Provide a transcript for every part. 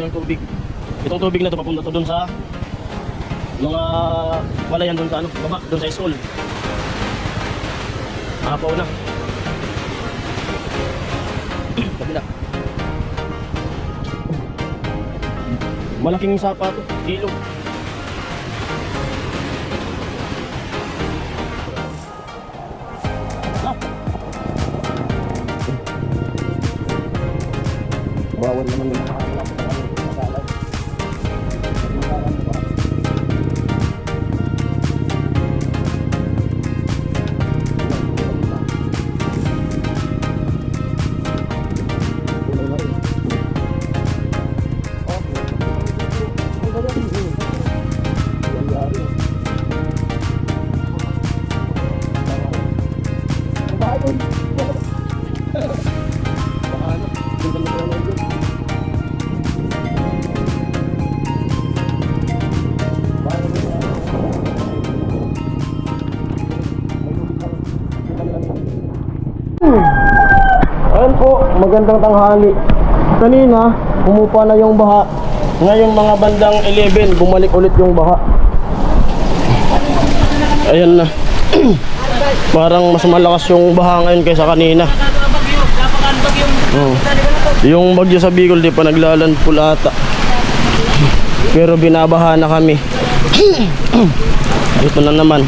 na yung tubig. Itong tubig na to papunta to doon sa mga walayan doon sa ano, baba, doon sa school. Apaw na. Kabila. Malaking sapa to, ilog. Bawal naman yung makakalap sa kasalaw. Ayan po, magandang tanghali. Kanina, humupa na yung baha. Ngayon mga bandang 11, bumalik ulit yung baha. Ayan na. Parang mas malakas yung baha ngayon kaysa kanina. Yung bagyo sa Bicol di pa naglalandfall ata. Pero binabaha na kami. Ito na naman.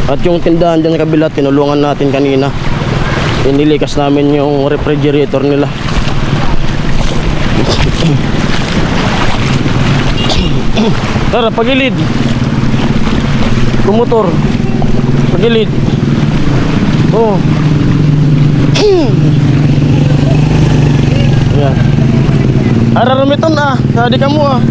At yung tindahan dyan sa kabila, tinulungan natin kanina. Inilikas namin yung refrigerator nila. Tara, pagilid. Kumotor. Pagilid. Oh. Ayan. Araramiton ah. Sadi ka mo ah.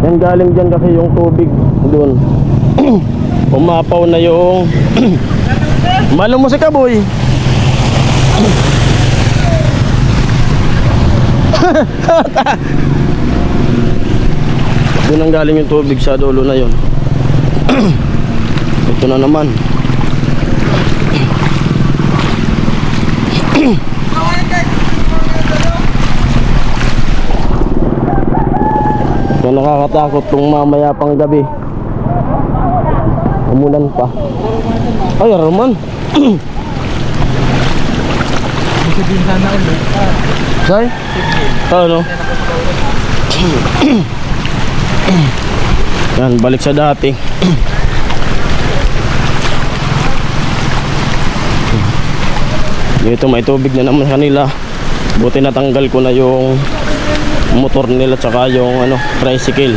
Yan galing dyan kasi yung tubig doon. Umapaw na yung malong mo si Kaboy. Doon ang galing yung tubig sa dulo na yun. Ito na naman. So, nakakatakot kung mamaya pang gabi umulan pa. Ay, Roman. Say? Ano? Yan, balik sa dati. Dito may tubig na naman kanila. Buti natanggal ko na yung motor nila tsaka yung ano, tricycle.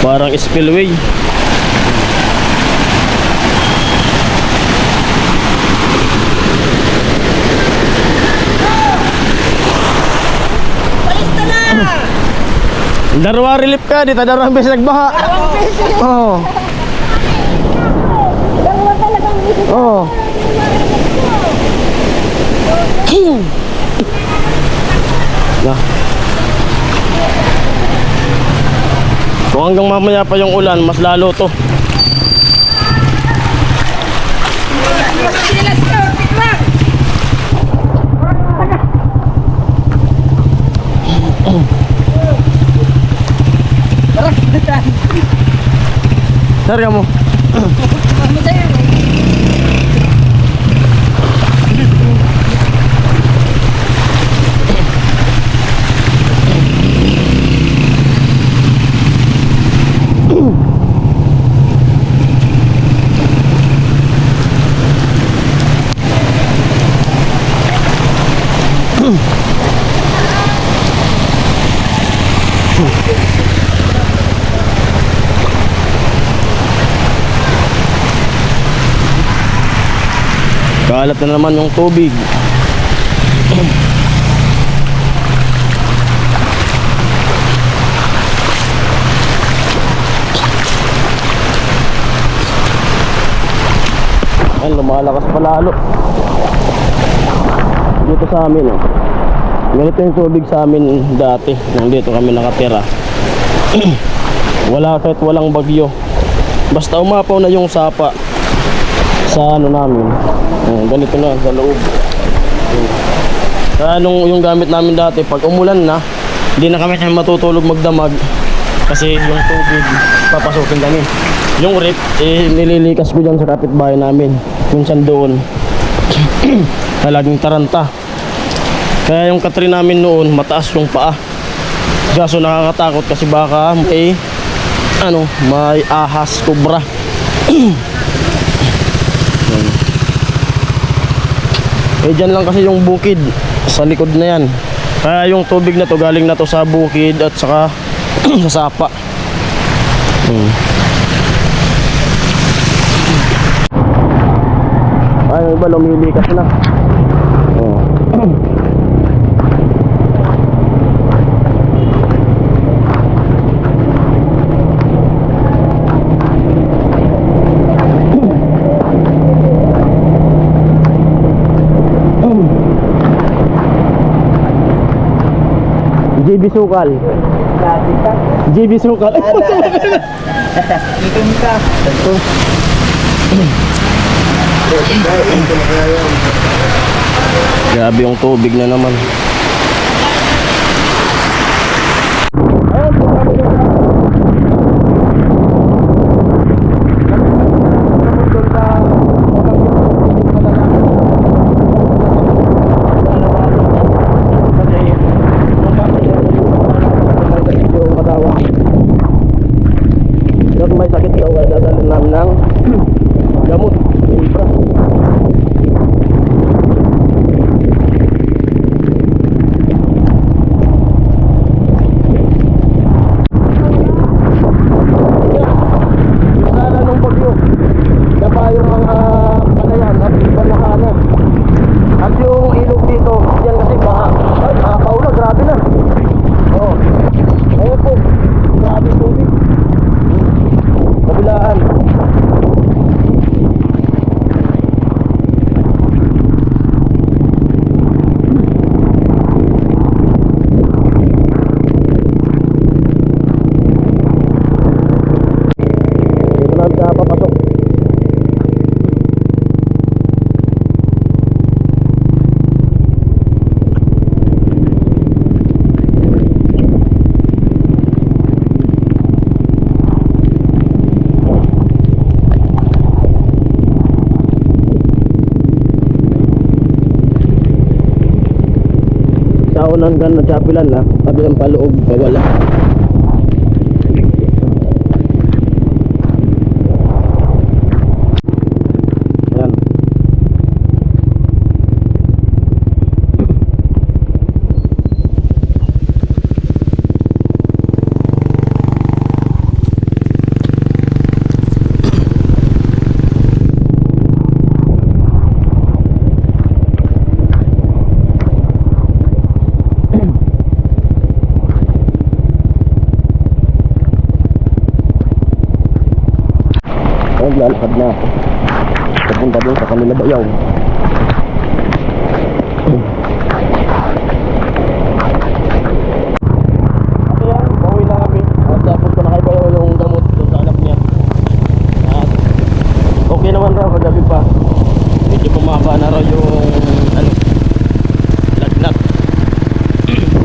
Parang spillway. Darwa relief ka, di tadarang beses nagbaha. Oo. Darwa talagang beses. Oo. Na. Kung hanggang mamaya pa yung ulan, mas lalo to. Sari mo. Kalat na naman yung tubig. Ay, lumalakas pa lalo dito sa amin, oh. Ganito yung tubig sa amin dati nung dito kami nakatira. Wala, kahit walang bagyo, basta umapaw na yung sapa sa ano namin. Ganito na sa loob. Kaya nung yung gamit namin dati, pag umulan na, hindi na kami matutulog magdamag kasi yung tubig papasukin kami. Yung rip, nililikas ko dyan sa kapitbahay namin, minsan doon. Laging taranta. Kaya yung katri namin noon, mataas yung paa. Kaso nakakatakot kasi baka may ahas, kubra. Dyan lang kasi yung bukid sa likod na yan. Kaya yung tubig na to galing na to sa bukid at saka sa sapa. Ay, yung iba lumilikas na. JB Sukal. JB Sukal. Grabe yung tubig na naman. May sakit ka, dadalhin namin ng gamot. At yung ilog dito, yan kasi baha. Ay, nakapaw na, grabe na. Oh, ayun po, grabe tubig. Kabilaan. Dito na siya papasok. Saunan gan na chapilan na, sabi ng paloob pa wala. Yan. Lalakad na ako papunta doon sa kanila bayaw. Ayan, bawi na kami at tapos ko na kay bayaw yung gamot doon sa anak niya at okay naman raw kagabi pa, medyo bumaba na raw yung lagnat.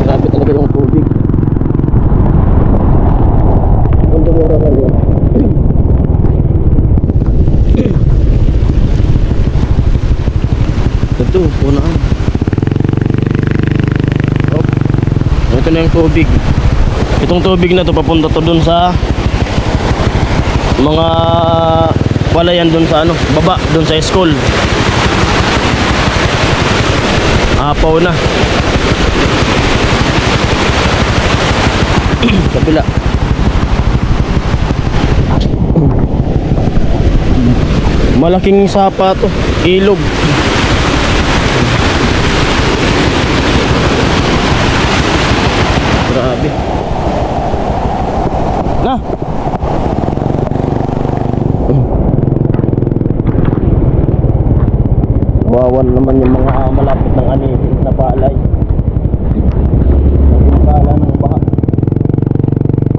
Grabe talaga yung tubig. Punta mo raw kayo. Ito, punaan. Ito na yung tubig. Itong tubig na to papunta to dun sa mga palayan dun sa baba, dun sa school. Apaw na. Kapila. Malaking sapa to, ilog. Grabe. Na. Wawan naman yung mga malapit ng